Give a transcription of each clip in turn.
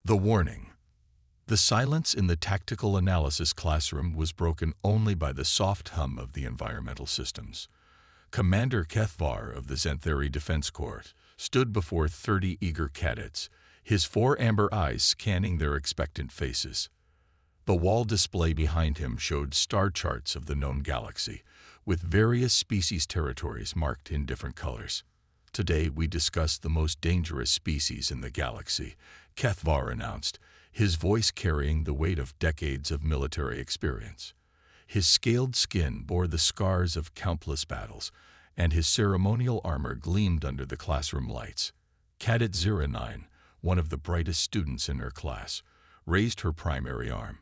The warning. The silence in the tactical analysis classroom was broken only by the soft hum of the environmental systems. Commander Kethvar of the Xanthari Defense Corps stood before 30 eager cadets, his 4 amber eyes scanning their expectant faces. The wall display behind him showed star charts of the known galaxy, with various species territories marked in different colors. Today we discuss the most dangerous species in the galaxy, Kethvar announced, his voice carrying the weight of decades of military experience. His scaled skin bore the scars of countless battles, and his ceremonial armor gleamed under the classroom lights. Cadet 09, one of the brightest students in her class, raised her primary arm.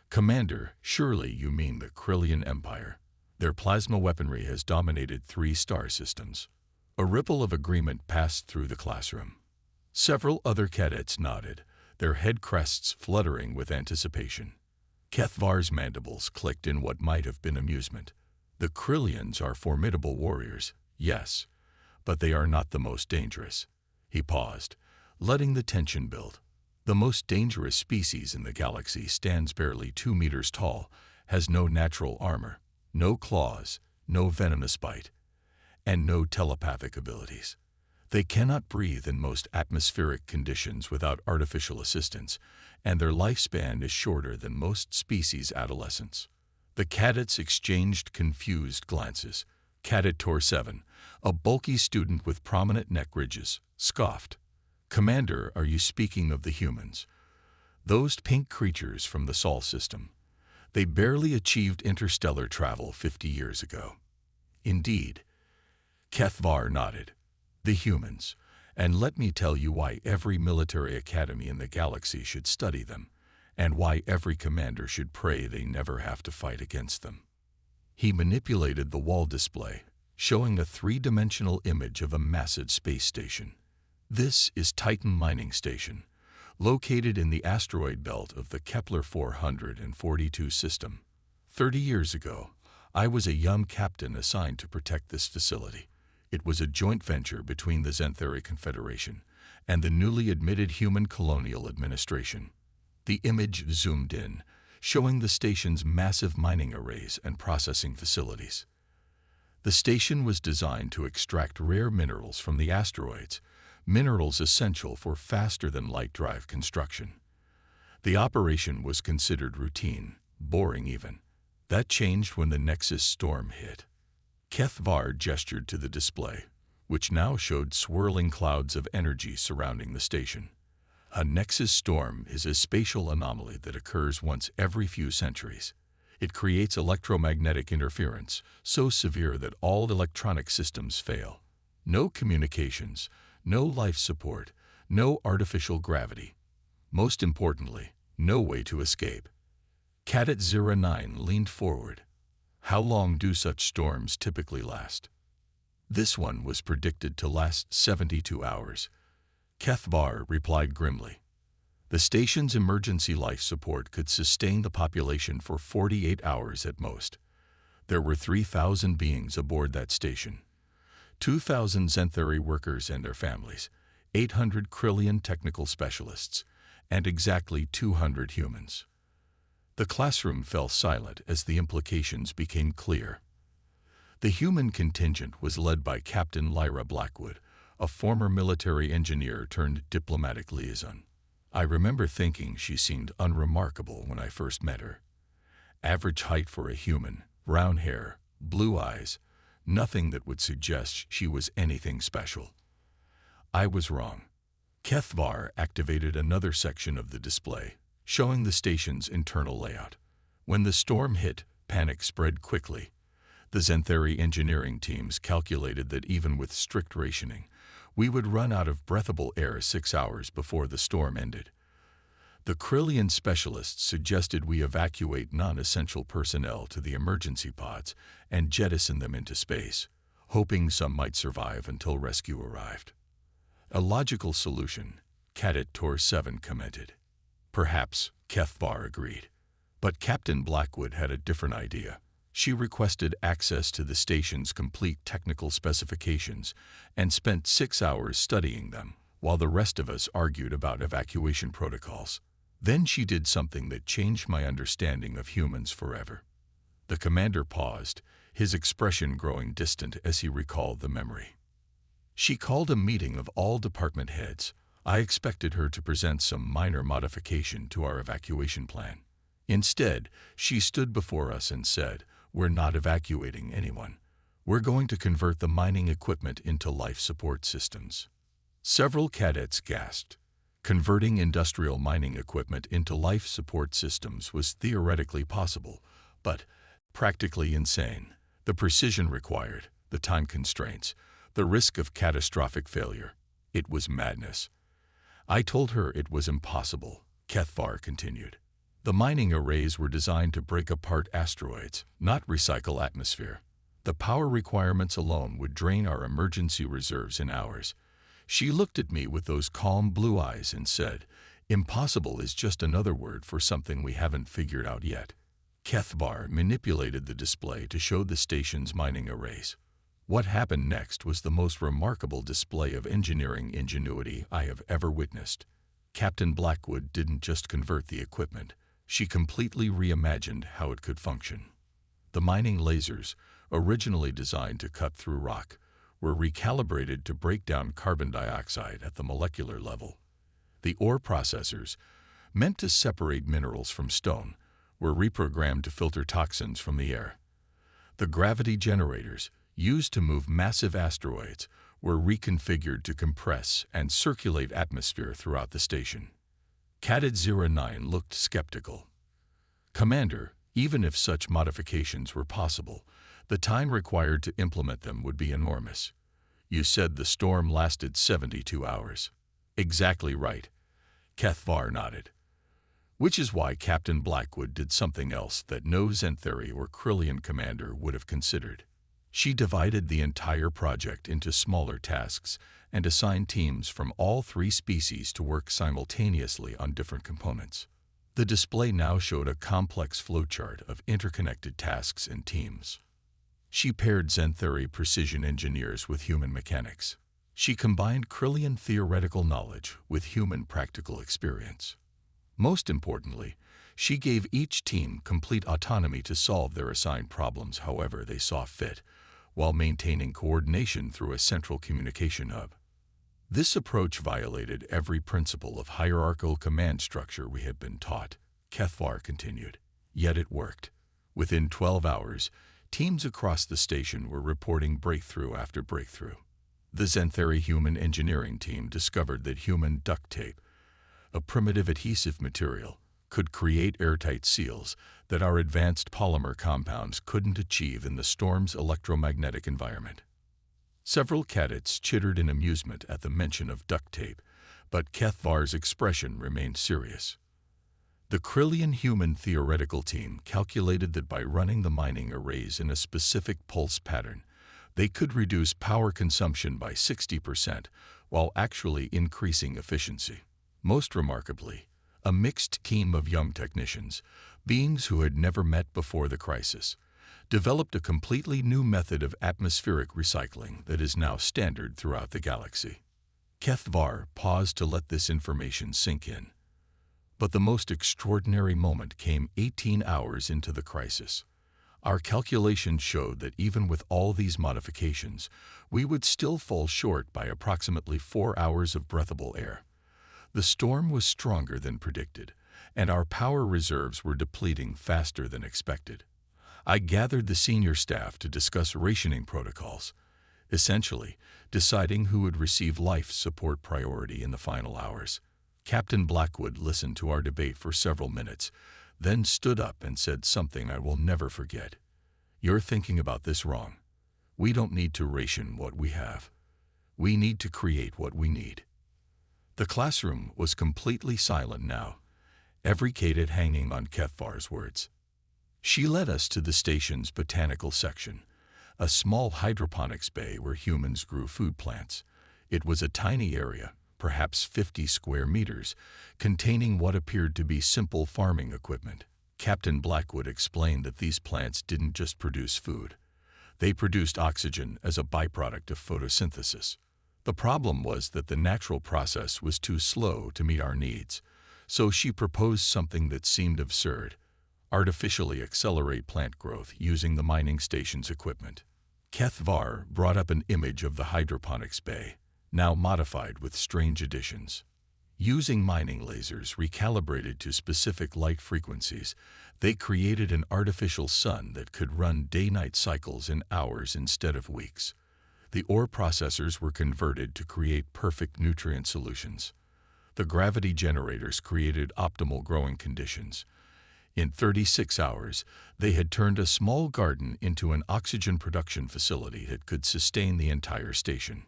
Commander, surely you mean the Krillian Empire. Their plasma weaponry has dominated 3 star systems. A ripple of agreement passed through the classroom. Several other cadets nodded, their head crests fluttering with anticipation. Kethvar's mandibles clicked in what might have been amusement. The Krillians are formidable warriors, yes, but they are not the most dangerous. He paused, letting the tension build. The most dangerous species in the galaxy stands barely 2 meters tall, has no natural armor, no claws, no venomous bite, and no telepathic abilities. They cannot breathe in most atmospheric conditions without artificial assistance, and their lifespan is shorter than most species' adolescents. The cadets exchanged confused glances. Cadet Tor 7, a bulky student with prominent neck ridges, scoffed. Commander, are you speaking of the humans? Those pink creatures from the Sol system. They barely achieved interstellar travel 50 years ago. Indeed. Kethvar nodded. The humans, and let me tell you why every military academy in the galaxy should study them, and why every commander should pray they never have to fight against them. He manipulated the wall display, showing a 3-dimensional image of a massive space station. This is Titan Mining Station, located in the asteroid belt of the Kepler 442 system. 30 years ago, I was a young captain assigned to protect this facility. It was a joint venture between the Xanthari Confederation and the newly admitted Human Colonial Administration. The image zoomed in, showing the station's massive mining arrays and processing facilities. The station was designed to extract rare minerals from the asteroids, minerals essential for faster-than-light drive construction. The operation was considered routine, boring even. That changed when the Nexus storm hit. Kethvar gestured to the display, which now showed swirling clouds of energy surrounding the station. A Nexus storm is a spatial anomaly that occurs once every few centuries. It creates electromagnetic interference so severe that all electronic systems fail. No communications, no life support, no artificial gravity. Most importantly, no way to escape. Cadet 09 leaned forward. How long do such storms typically last? This one was predicted to last 72 hours. Kethvar replied grimly. The station's emergency life support could sustain the population for 48 hours at most. There were 3,000 beings aboard that station. 2,000 Xanthari workers and their families, 800 Krillian technical specialists, and exactly 200 humans. The classroom fell silent as the implications became clear. The human contingent was led by Captain Lyra Blackwood, a former military engineer turned diplomatic liaison. I remember thinking she seemed unremarkable when I first met her. Average height for a human, brown hair, blue eyes, nothing that would suggest she was anything special. I was wrong. Kethvar activated another section of the display, showing the station's internal layout. When the storm hit, panic spread quickly. The Xanthari engineering teams calculated that even with strict rationing, we would run out of breathable air 6 hours before the storm ended. The Krillian specialists suggested we evacuate non-essential personnel to the emergency pods and jettison them into space, hoping some might survive until rescue arrived. A logical solution, Cadet Tor 7 commented. Perhaps, Kethvar agreed. But Captain Blackwood had a different idea. She requested access to the station's complete technical specifications and spent 6 hours studying them, while the rest of us argued about evacuation protocols. Then she did something that changed my understanding of humans forever. The commander paused, his expression growing distant as he recalled the memory. She called a meeting of all department heads. I expected her to present some minor modification to our evacuation plan. Instead, she stood before us and said, "We're not evacuating anyone. We're going to convert the mining equipment into life support systems." Several cadets gasped. Converting industrial mining equipment into life support systems was theoretically possible, but practically insane. The precision required, the time constraints, the risk of catastrophic failure. It was madness. I told her it was impossible, Kethvar continued. The mining arrays were designed to break apart asteroids, not recycle atmosphere. The power requirements alone would drain our emergency reserves in hours. She looked at me with those calm blue eyes and said, "Impossible is just another word for something we haven't figured out yet." Kethvar manipulated the display to show the station's mining arrays. What happened next was the most remarkable display of engineering ingenuity I have ever witnessed. Captain Blackwood didn't just convert the equipment, she completely reimagined how it could function. The mining lasers, originally designed to cut through rock, were recalibrated to break down carbon dioxide at the molecular level. The ore processors, meant to separate minerals from stone, were reprogrammed to filter toxins from the air. The gravity generators, used to move massive asteroids, were reconfigured to compress and circulate atmosphere throughout the station. Cadet 09 looked skeptical. "Commander, even if such modifications were possible, the time required to implement them would be enormous. You said the storm lasted 72 hours. Exactly right. Kethvar nodded. Which is why Captain Blackwood did something else that no Xanthari or Krillian commander would have considered. She divided the entire project into smaller tasks and assigned teams from all three species to work simultaneously on different components. The display now showed a complex flowchart of interconnected tasks and teams. She paired Xanthari precision engineers with human mechanics. She combined Krillian theoretical knowledge with human practical experience. Most importantly, she gave each team complete autonomy to solve their assigned problems however they saw fit, while maintaining coordination through a central communication hub. This approach violated every principle of hierarchical command structure we had been taught, Kethvar continued. Yet it worked. Within 12 hours, teams across the station were reporting breakthrough after breakthrough. The Xanthari human engineering team discovered that human duct tape, a primitive adhesive material, could create airtight seals that our advanced polymer compounds couldn't achieve in the storm's electromagnetic environment. Several cadets chittered in amusement at the mention of duct tape, but Kethvar's expression remained serious. The Krillian human theoretical team calculated that by running the mining arrays in a specific pulse pattern, they could reduce power consumption by 60% while actually increasing efficiency. Most remarkably, a mixed team of young technicians, beings who had never met before the crisis, developed a completely new method of atmospheric recycling that is now standard throughout the galaxy. Kethvar paused to let this information sink in. But the most extraordinary moment came 18 hours into the crisis. Our calculations showed that even with all these modifications, we would still fall short by approximately 4 hours of breathable air. The storm was stronger than predicted, and our power reserves were depleting faster than expected. I gathered the senior staff to discuss rationing protocols, essentially deciding who would receive life support priority in the final hours. Captain Blackwood listened to our debate for several minutes, then stood up and said something I will never forget. "You're thinking about this wrong. We don't need to ration what we have. We need to create what we need." The classroom was completely silent now, every cadet hanging on Kethvar's words. She led us to the station's botanical section, a small hydroponics bay where humans grew food plants. It was a tiny area, perhaps 50 square meters, containing what appeared to be simple farming equipment. Captain Blackwood explained that these plants didn't just produce food. They produced oxygen as a byproduct of photosynthesis. The problem was that the natural process was too slow to meet our needs, so she proposed something that seemed absurd: artificially accelerate plant growth using the mining station's equipment. Kethvar brought up an image of the hydroponics bay, now modified with strange additions. Using mining lasers recalibrated to specific light frequencies, they created an artificial sun that could run day-night cycles in hours instead of weeks. The ore processors were converted to create perfect nutrient solutions. The gravity generators created optimal growing conditions. In 36 hours, they had turned a small garden into an oxygen production facility that could sustain the entire station.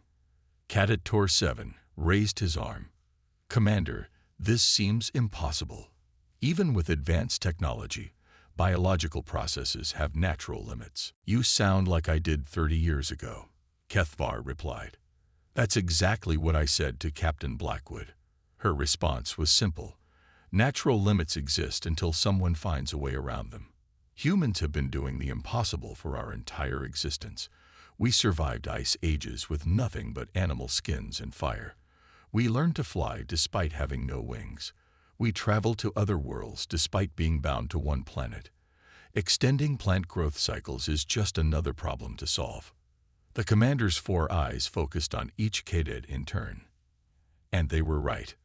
Cadet Tor 7 raised his arm. "Commander, this seems impossible. Even with advanced technology, biological processes have natural limits." "You sound like I did 30 years ago," Kethvar replied. "That's exactly what I said to Captain Blackwood." Her response was simple: natural limits exist until someone finds a way around them. Humans have been doing the impossible for our entire existence. We survived ice ages with nothing but animal skins and fire. We learned to fly despite having no wings. We traveled to other worlds despite being bound to one planet. Extending plant growth cycles is just another problem to solve. The commander's 4 eyes focused on each cadet in turn. And they were right.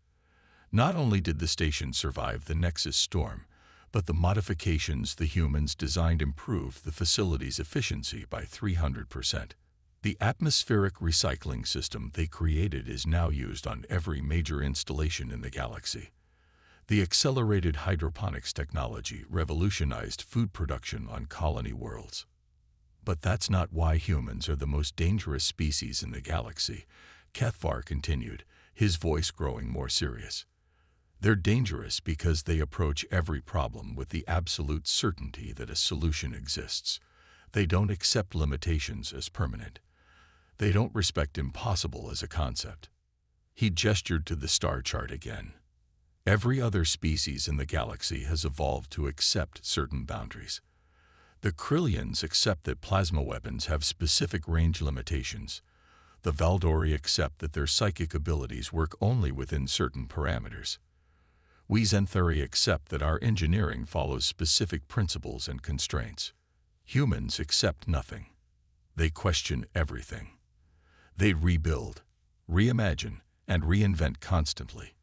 Not only did the station survive the Nexus storm, but the modifications the humans designed improved the facility's efficiency by 300%. The atmospheric recycling system they created is now used on every major installation in the galaxy. The accelerated hydroponics technology revolutionized food production on colony worlds. But that's not why humans are the most dangerous species in the galaxy, Kethvar continued, his voice growing more serious. They're dangerous because they approach every problem with the absolute certainty that a solution exists. They don't accept limitations as permanent. They don't respect impossible as a concept. He gestured to the star chart again. Every other species in the galaxy has evolved to accept certain boundaries. The Krillians accept that plasma weapons have specific range limitations. The Valdori accept that their psychic abilities work only within certain parameters. We Xanthari accept that our engineering follows specific principles and constraints. Humans accept nothing. They question everything. They rebuild, reimagine, and reinvent constantly.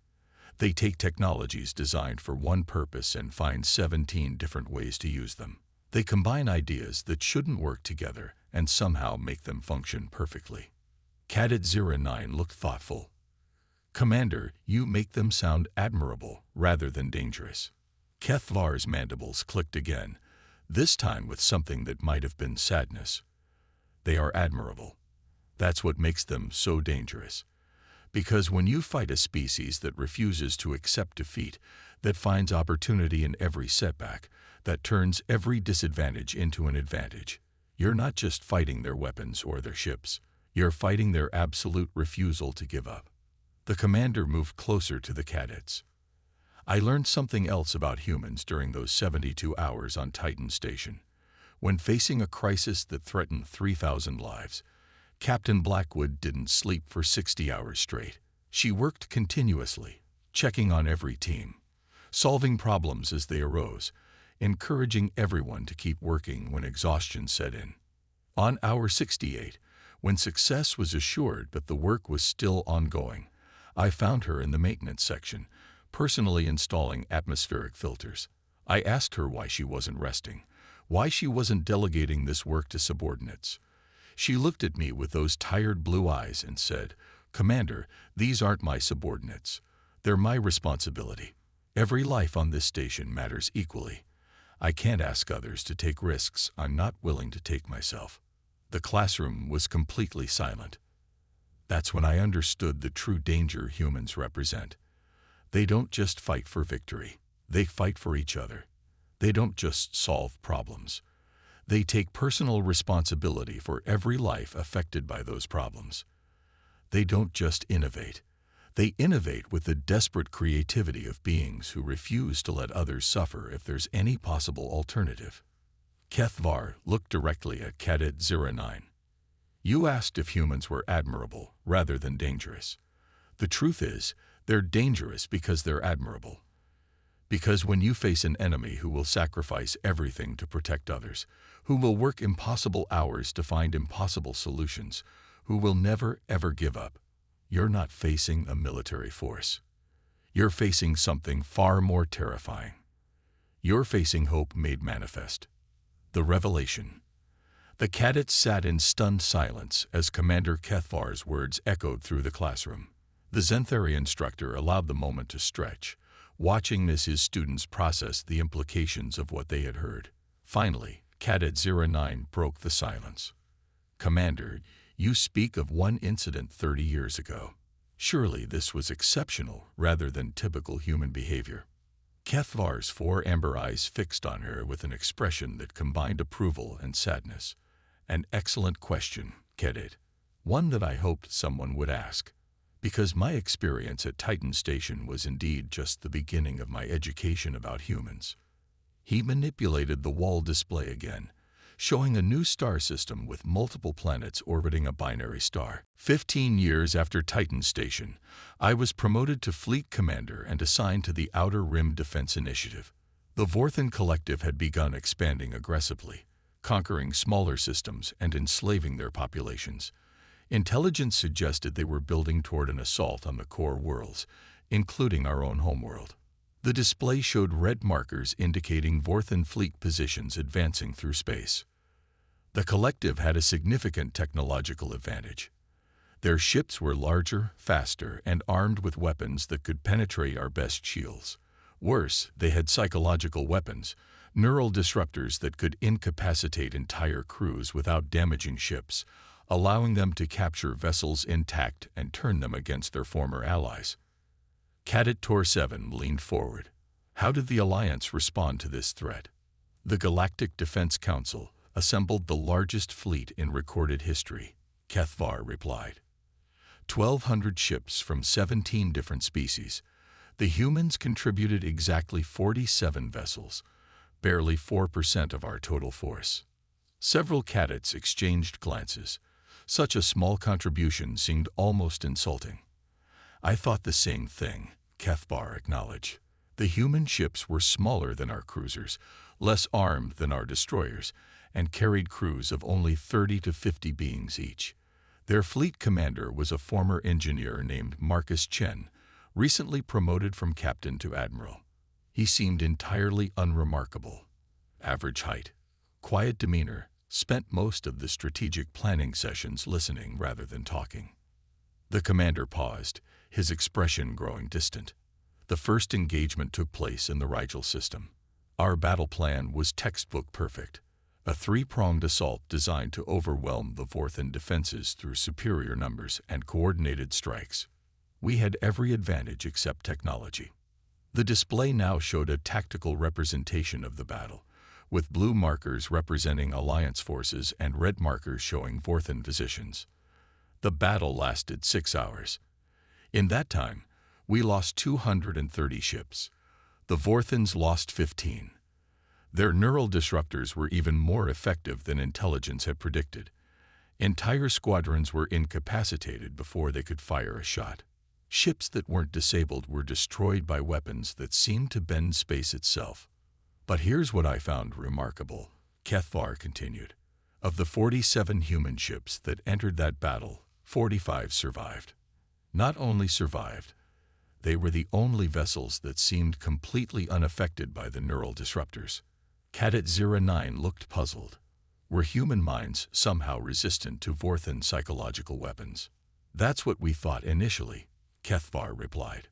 They take technologies designed for one purpose and find 17 different ways to use them. They combine ideas that shouldn't work together and somehow make them function perfectly. Cadet 09 looked thoughtful. "Commander, you make them sound admirable rather than dangerous." Kethvar's mandibles clicked again, this time with something that might have been sadness. "They are admirable. That's what makes them so dangerous. Because when you fight a species that refuses to accept defeat, that finds opportunity in every setback, that turns every disadvantage into an advantage, you're not just fighting their weapons or their ships. You're fighting their absolute refusal to give up." The commander moved closer to the cadets. "I learned something else about humans during those 72 hours on Titan Station. When facing a crisis that threatened 3,000 lives, Captain Blackwood didn't sleep for 60 hours straight. She worked continuously, checking on every team, solving problems as they arose, encouraging everyone to keep working when exhaustion set in. On hour 68, when success was assured but the work was still ongoing, I found her in the maintenance section, personally installing atmospheric filters. I asked her why she wasn't resting, why she wasn't delegating this work to subordinates. She looked at me with those tired blue eyes and said, "Commander, these aren't my subordinates. They're my responsibility. Every life on this station matters equally. I can't ask others to take risks I'm not willing to take myself." The classroom was completely silent. That's when I understood the true danger humans represent. They don't just fight for victory. They fight for each other. They don't just solve problems. They take personal responsibility for every life affected by those problems. They don't just innovate. They innovate with the desperate creativity of beings who refuse to let others suffer if there's any possible alternative. Kethvar looked directly at Cadet 09. You asked if humans were admirable rather than dangerous. The truth is, they're dangerous because they're admirable. Because when you face an enemy who will sacrifice everything to protect others, who will work impossible hours to find impossible solutions, who will never ever give up, you're not facing a military force. You're facing something far more terrifying. You're facing hope made manifest. The revelation. The cadets sat in stunned silence as Commander Kethvar's words echoed through the classroom. The Zenthari instructor allowed the moment to stretch, watching as his students processed the implications of what they had heard. Finally, Cadet 09 broke the silence. "Commander, you speak of one incident 30 years ago. Surely this was exceptional rather than typical human behavior." Kethvar's four amber eyes fixed on her with an expression that combined approval and sadness. "An excellent question, Cadet. One that I hoped someone would ask. Because my experience at Titan Station was indeed just the beginning of my education about humans." He manipulated the wall display again, showing a new star system with multiple planets orbiting a binary star. 15 years after Titan Station, I was promoted to Fleet Commander and assigned to the Outer Rim Defense Initiative. The Vorthan Collective had begun expanding aggressively, conquering smaller systems and enslaving their populations. Intelligence suggested they were building toward an assault on the core worlds, including our own homeworld. The display showed red markers indicating Vorthan fleet positions advancing through space. The collective had a significant technological advantage. Their ships were larger, faster, and armed with weapons that could penetrate our best shields. Worse, they had psychological weapons, neural disruptors that could incapacitate entire crews without damaging ships, allowing them to capture vessels intact and turn them against their former allies. Cadet Tor 7 leaned forward. How did the Alliance respond to this threat? The Galactic Defense Council assembled the largest fleet in recorded history, Kethvar replied. 1,200 ships from 17 different species. The humans contributed exactly 47 vessels, barely 4% of our total force. Several cadets exchanged glances. Such a small contribution seemed almost insulting. "I thought the same thing," Kethvar acknowledged. The human ships were smaller than our cruisers, less armed than our destroyers, and carried crews of only 30 to 50 beings each. Their fleet commander was a former engineer named Marcus Chen, recently promoted from captain to admiral. He seemed entirely unremarkable. Average height, quiet demeanor, spent most of the strategic planning sessions listening rather than talking. The commander paused, his expression growing distant. The first engagement took place in the Rigel system. Our battle plan was textbook perfect, a three-pronged assault designed to overwhelm the Vorthan defenses through superior numbers and coordinated strikes. We had every advantage except technology. The display now showed a tactical representation of the battle, with blue markers representing Alliance forces and red markers showing Vorthan positions. The battle lasted 6 hours. In that time, we lost 230 ships. The Vorthans lost 15. Their neural disruptors were even more effective than intelligence had predicted. Entire squadrons were incapacitated before they could fire a shot. Ships that weren't disabled were destroyed by weapons that seemed to bend space itself. But here's what I found remarkable, Kethvar continued. Of the 47 human ships that entered that battle, 45 survived. Not only survived, they were the only vessels that seemed completely unaffected by the neural disruptors. Cadet 09 looked puzzled. Were human minds somehow resistant to Vorthan psychological weapons? That's what we thought initially, Kethvar replied.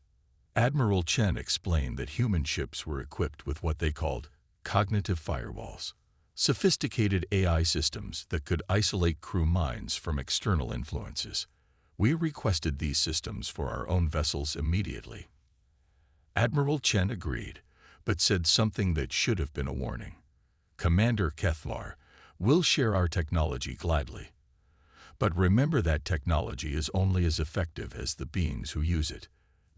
Admiral Chen explained that human ships were equipped with what they called cognitive firewalls, sophisticated AI systems that could isolate crew minds from external influences. We requested these systems for our own vessels immediately. Admiral Chen agreed, but said something that should have been a warning. "Commander Kethvar, we'll share our technology gladly. But remember that technology is only as effective as the beings who use it.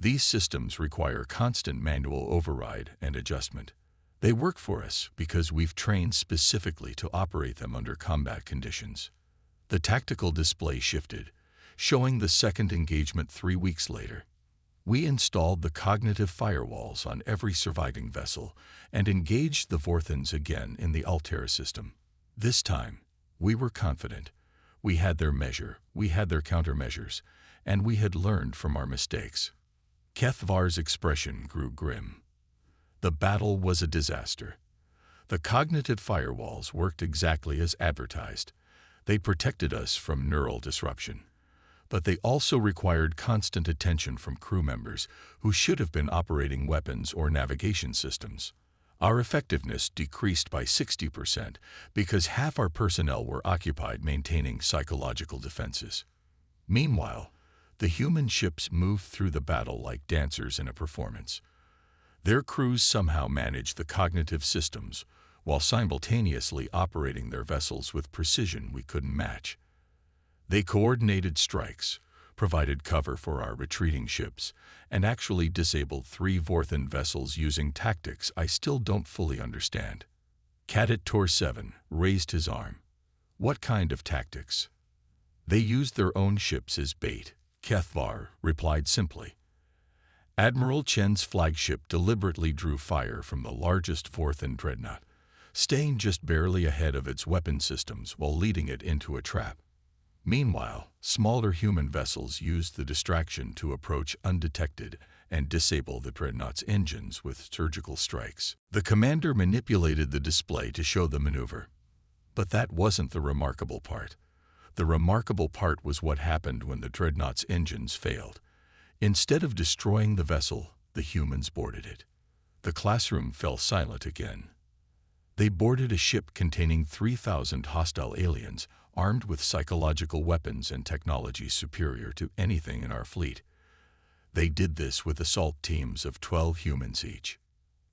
These systems require constant manual override and adjustment. They work for us because we've trained specifically to operate them under combat conditions. The tactical display shifted, showing the second engagement 3 weeks later. We installed the cognitive firewalls on every surviving vessel and engaged the Vorthens again in the Altair system. This time, we were confident. We had their measure, we had their countermeasures, and we had learned from our mistakes. Kethvar's expression grew grim. The battle was a disaster. The cognitive firewalls worked exactly as advertised. They protected us from neural disruption. But they also required constant attention from crew members who should have been operating weapons or navigation systems. Our effectiveness decreased by 60% because half our personnel were occupied maintaining psychological defenses. Meanwhile, the human ships moved through the battle like dancers in a performance. Their crews somehow managed the cognitive systems while simultaneously operating their vessels with precision we couldn't match. They coordinated strikes, provided cover for our retreating ships, and actually disabled 3 Vorthen vessels using tactics I still don't fully understand. Cadet Tor 7 raised his arm. What kind of tactics? They used their own ships as bait, Kethvar replied simply. Admiral Chen's flagship deliberately drew fire from the largest Vorthen dreadnought, staying just barely ahead of its weapon systems while leading it into a trap. Meanwhile, smaller human vessels used the distraction to approach undetected and disable the dreadnought's engines with surgical strikes. The commander manipulated the display to show the maneuver. But that wasn't the remarkable part. The remarkable part was what happened when the dreadnought's engines failed. Instead of destroying the vessel, the humans boarded it. The classroom fell silent again. They boarded a ship containing 3,000 hostile aliens armed with psychological weapons and technology superior to anything in our fleet. They did this with assault teams of 12 humans each.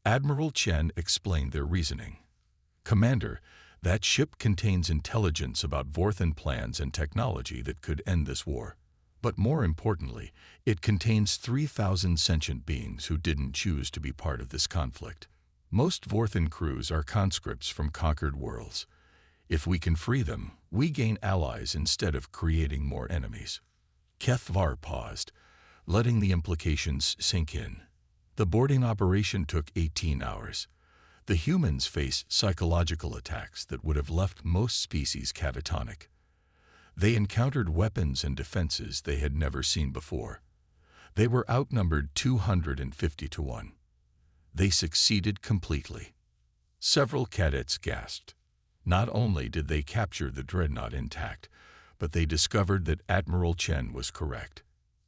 Admiral Chen explained their reasoning. Commander, that ship contains intelligence about Vorthen plans and technology that could end this war. But more importantly, it contains 3,000 sentient beings who didn't choose to be part of this conflict. Most Vorthen crews are conscripts from conquered worlds. If we can free them, we gain allies instead of creating more enemies. Kethvar paused, letting the implications sink in. The boarding operation took 18 hours. The humans faced psychological attacks that would have left most species catatonic. They encountered weapons and defenses they had never seen before. They were outnumbered 250 to 1. They succeeded completely. Several cadets gasped. Not only did they capture the dreadnought intact, but they discovered that Admiral Chen was correct.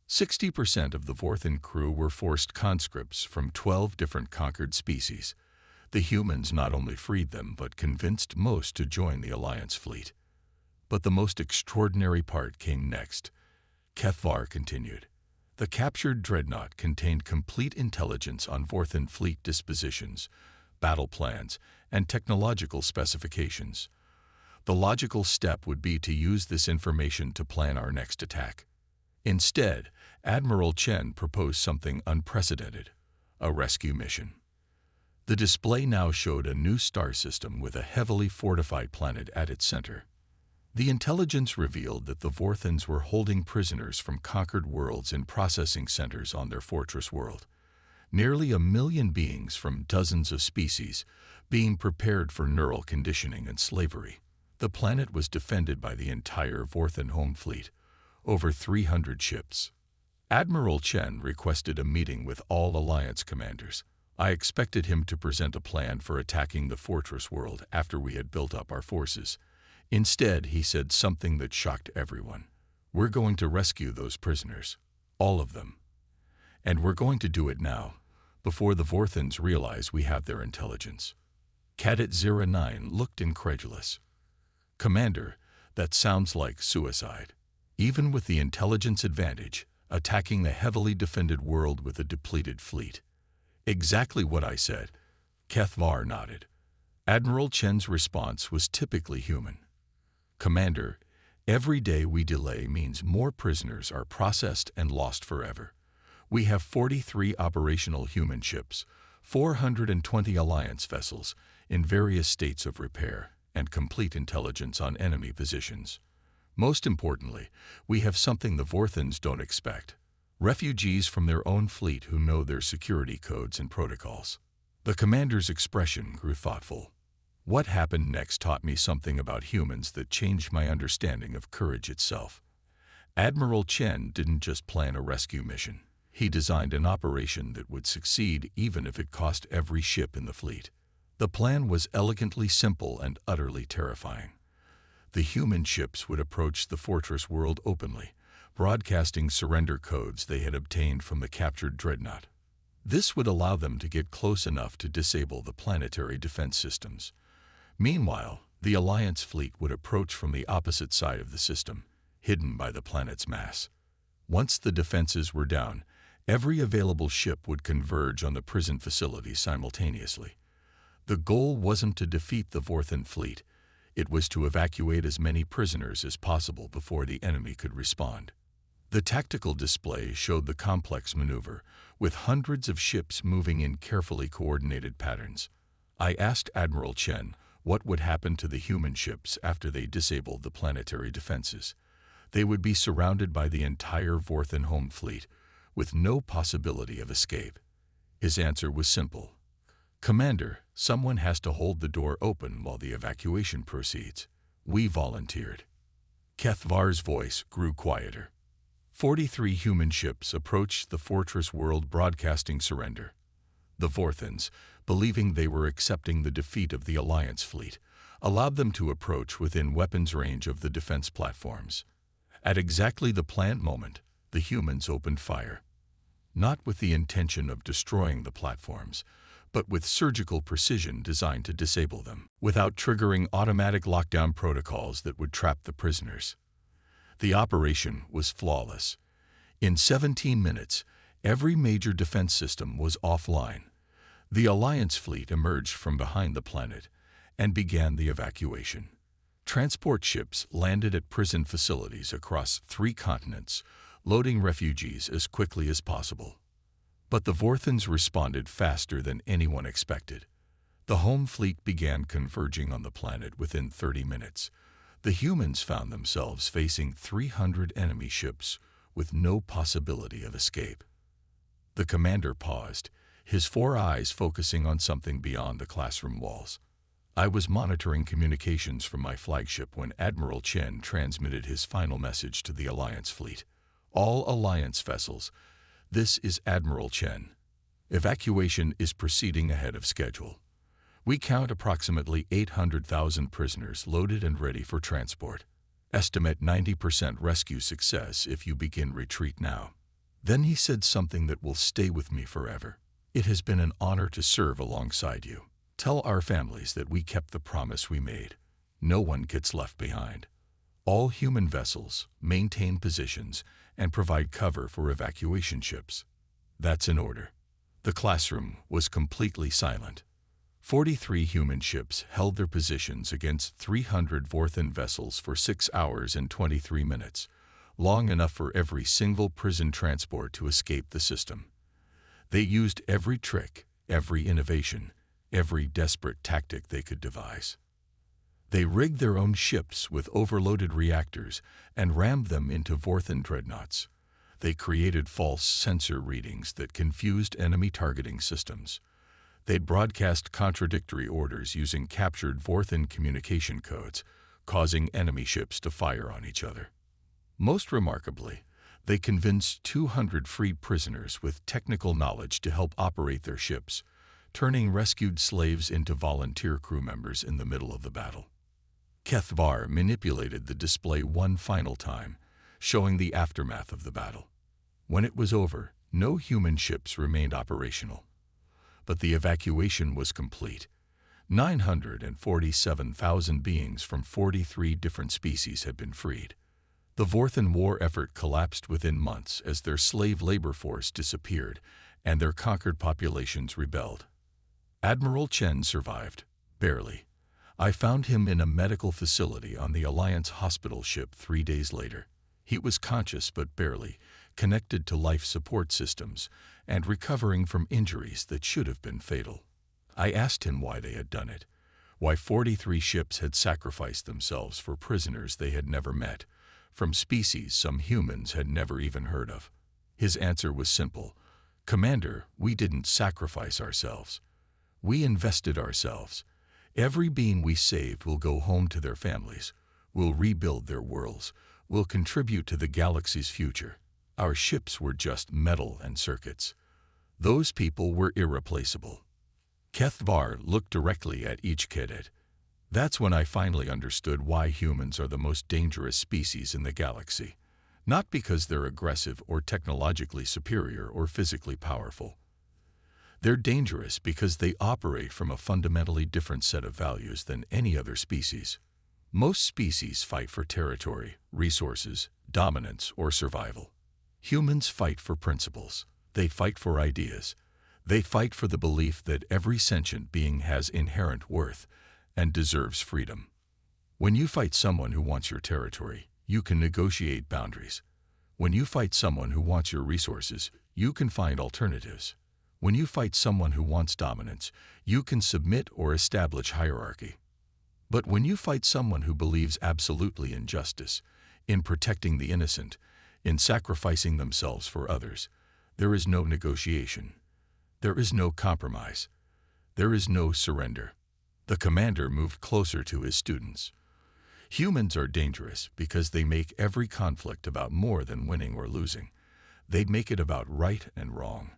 60% of the Vorthen crew were forced conscripts from 12 different conquered species. The humans not only freed them, but convinced most to join the Alliance fleet. But the most extraordinary part came next. Kethvar continued. The captured dreadnought contained complete intelligence on Vorthen fleet dispositions, battle plans, and technological specifications. The logical step would be to use this information to plan our next attack. Instead, Admiral Chen proposed something unprecedented, a rescue mission. The display now showed a new star system with a heavily fortified planet at its center. The intelligence revealed that the Vorthens were holding prisoners from conquered worlds in processing centers on their fortress world. Nearly 1 million beings from dozens of species being prepared for neural conditioning and slavery. The planet was defended by the entire Vorthen home fleet, over 300 ships. Admiral Chen requested a meeting with all Alliance commanders. I expected him to present a plan for attacking the fortress world after we had built up our forces. Instead, he said something that shocked everyone. We're going to rescue those prisoners. All of them. And we're going to do it now, before the Vorthens realize we have their intelligence. Cadet 09 looked incredulous. Commander, that sounds like suicide. Even with the intelligence advantage, attacking the heavily defended world with a depleted fleet. Exactly what I said. Kethvar nodded. Admiral Chen's response was typically human. Commander, every day we delay means more prisoners are processed and lost forever. We have 43 operational human ships, 420 Alliance vessels in various states of repair, and complete intelligence on enemy positions. Most importantly, we have something the Vorthans don't expect. Refugees from their own fleet who know their security codes and protocols. The commander's expression grew thoughtful. What happened next taught me something about humans that changed my understanding of courage itself. Admiral Chen didn't just plan a rescue mission. He designed an operation that would succeed even if it cost every ship in the fleet. The plan was elegantly simple and utterly terrifying. The human ships would approach the fortress world openly, broadcasting surrender codes they had obtained from the captured dreadnought. This would allow them to get close enough to disable the planetary defense systems. Meanwhile, the Alliance fleet would approach from the opposite side of the system, hidden by the planet's mass. Once the defenses were down, every available ship would converge on the prison facility simultaneously. The goal wasn't to defeat the Vorthan fleet. It was to evacuate as many prisoners as possible before the enemy could respond. The tactical display showed the complex maneuver, with hundreds of ships moving in carefully coordinated patterns. I asked Admiral Chen what would happen to the human ships after they disabled the planetary defenses. They would be surrounded by the entire Vorthan home fleet, with no possibility of escape. His answer was simple. "Commander, someone has to hold the door open while the evacuation proceeds." We volunteered. Kethvar's voice grew quieter. 43 human ships approached the fortress world broadcasting surrender. The Vorthans, believing they were accepting the defeat of the Alliance fleet, allowed them to approach within weapons range of the defense platforms. At exactly the planned moment, the humans opened fire. Not with the intention of destroying the platforms, but with surgical precision designed to disable them, without triggering automatic lockdown protocols that would trap the prisoners. The operation was flawless. In 17 minutes, every major defense system was offline. The Alliance fleet emerged from behind the planet and began the evacuation. Transport ships landed at prison facilities across 3 continents, loading refugees as quickly as possible. But the Vorthans responded faster than anyone expected. The home fleet began converging on the planet within 30 minutes. The humans found themselves facing 300 enemy ships with no possibility of escape. The commander paused, his 4 eyes focusing on something beyond the classroom walls. I was monitoring communications from my flagship when Admiral Chen transmitted his final message to the Alliance fleet. "All Alliance vessels, this is Admiral Chen. Evacuation is proceeding ahead of schedule. We count approximately 800,000 prisoners loaded and ready for transport. Estimate 90% rescue success if you begin retreat now." Then he said something that will stay with me forever. "It has been an honor to serve alongside you. Tell our families that we kept the promise we made. No one gets left behind. All human vessels maintain positions and provide cover for evacuation ships." That's an order. The classroom was completely silent. 43 human ships held their positions against 300 Vorthan vessels for 6 hours and 23 minutes, long enough for every single prison transport to escape the system. They used every trick, every innovation, every desperate tactic they could devise. They rigged their own ships with overloaded reactors and rammed them into Vorthan dreadnoughts. They created false sensor readings that confused enemy targeting systems. They'd broadcast contradictory orders using captured Vorthan communication codes, causing enemy ships to fire on each other. Most remarkably, they convinced 200 freed prisoners with technical knowledge to help operate their ships, turning rescued slaves into volunteer crew members in the middle of the battle. Kethvar manipulated the display one final time, showing the aftermath of the battle. When it was over, no human ships remained operational. But the evacuation was complete. 947,000 beings from 43 different species had been freed. The Vorthan war effort collapsed within months as their slave labor force disappeared and their conquered populations rebelled. Admiral Chen survived, barely. I found him in a medical facility on the Alliance hospital ship 3 days later. He was conscious but barely, connected to life support systems, and recovering from injuries that should have been fatal. I asked him why they had done it, why 43 ships had sacrificed themselves for prisoners they had never met, from species some humans had never even heard of. His answer was simple. Commander, we didn't sacrifice ourselves. We invested ourselves. Every being we saved will go home to their families, will rebuild their worlds, will contribute to the galaxy's future. Our ships were just metal and circuits. Those people were irreplaceable. Kethvar looked directly at each cadet. That's when I finally understood why humans are the most dangerous species in the galaxy. Not because they're aggressive or technologically superior or physically powerful. They're dangerous because they operate from a fundamentally different set of values than any other species. Most species fight for territory, resources, dominance, or survival. Humans fight for principles. They fight for ideas. They fight for the belief that every sentient being has inherent worth and deserves freedom. When you fight someone who wants your territory, you can negotiate boundaries. When you fight someone who wants your resources, you can find alternatives. When you fight someone who wants dominance, you can submit or establish hierarchy. But when you fight someone who believes absolutely in justice, in protecting the innocent, in sacrificing themselves for others, there is no negotiation. There is no compromise. There is no surrender. The commander moved closer to his students. Humans are dangerous because they make every conflict about more than winning or losing. They make it about right and wrong.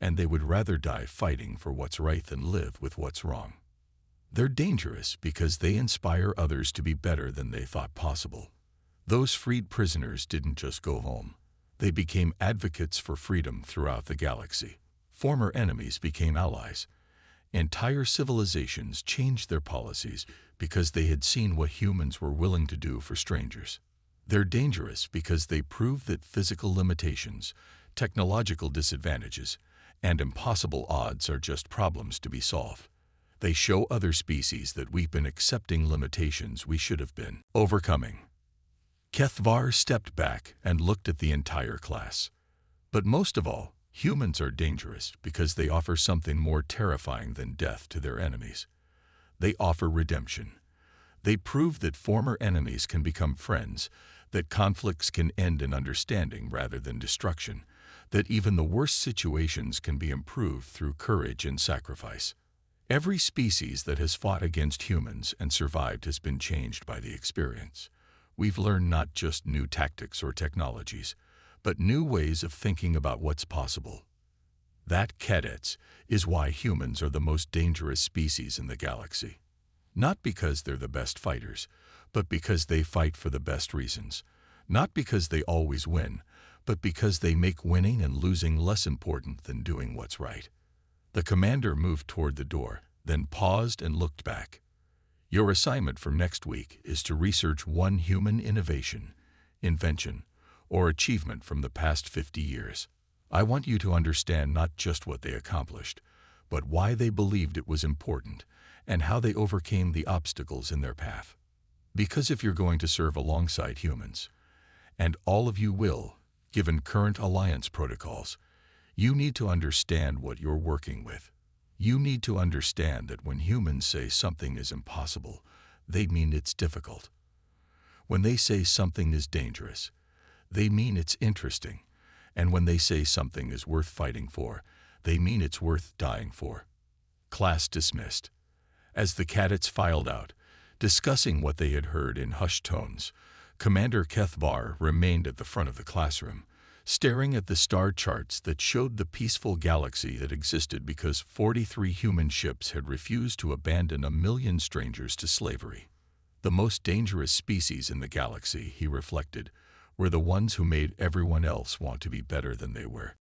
And they would rather die fighting for what's right than live with what's wrong. They're dangerous because they inspire others to be better than they thought possible. Those freed prisoners didn't just go home. They became advocates for freedom throughout the galaxy. Former enemies became allies. Entire civilizations changed their policies because they had seen what humans were willing to do for strangers. They're dangerous because they prove that physical limitations, technological disadvantages, and impossible odds are just problems to be solved. They show other species that we've been accepting limitations we should have been overcoming. Kethvar stepped back and looked at the entire class. But most of all, humans are dangerous because they offer something more terrifying than death to their enemies. They offer redemption. They prove that former enemies can become friends, that conflicts can end in understanding rather than destruction, that even the worst situations can be improved through courage and sacrifice. Every species that has fought against humans and survived has been changed by the experience. We've learned not just new tactics or technologies, but new ways of thinking about what's possible. That, cadets, is why humans are the most dangerous species in the galaxy. Not because they're the best fighters, but because they fight for the best reasons. Not because they always win, but because they make winning and losing less important than doing what's right. The commander moved toward the door, then paused and looked back. Your assignment for next week is to research one human innovation, invention, or achievement from the past 50 years. I want you to understand not just what they accomplished, but why they believed it was important and how they overcame the obstacles in their path. Because if you're going to serve alongside humans, and all of you will, given current alliance protocols, you need to understand what you're working with. You need to understand that when humans say something is impossible, they mean it's difficult. When they say something is dangerous, they mean it's interesting. And when they say something is worth fighting for, they mean it's worth dying for. Class dismissed. As the cadets filed out, discussing what they had heard in hushed tones, Commander Kethvar remained at the front of the classroom, staring at the star charts that showed the peaceful galaxy that existed because 43 human ships had refused to abandon 1 million strangers to slavery. The most dangerous species in the galaxy, he reflected, were the ones who made everyone else want to be better than they were.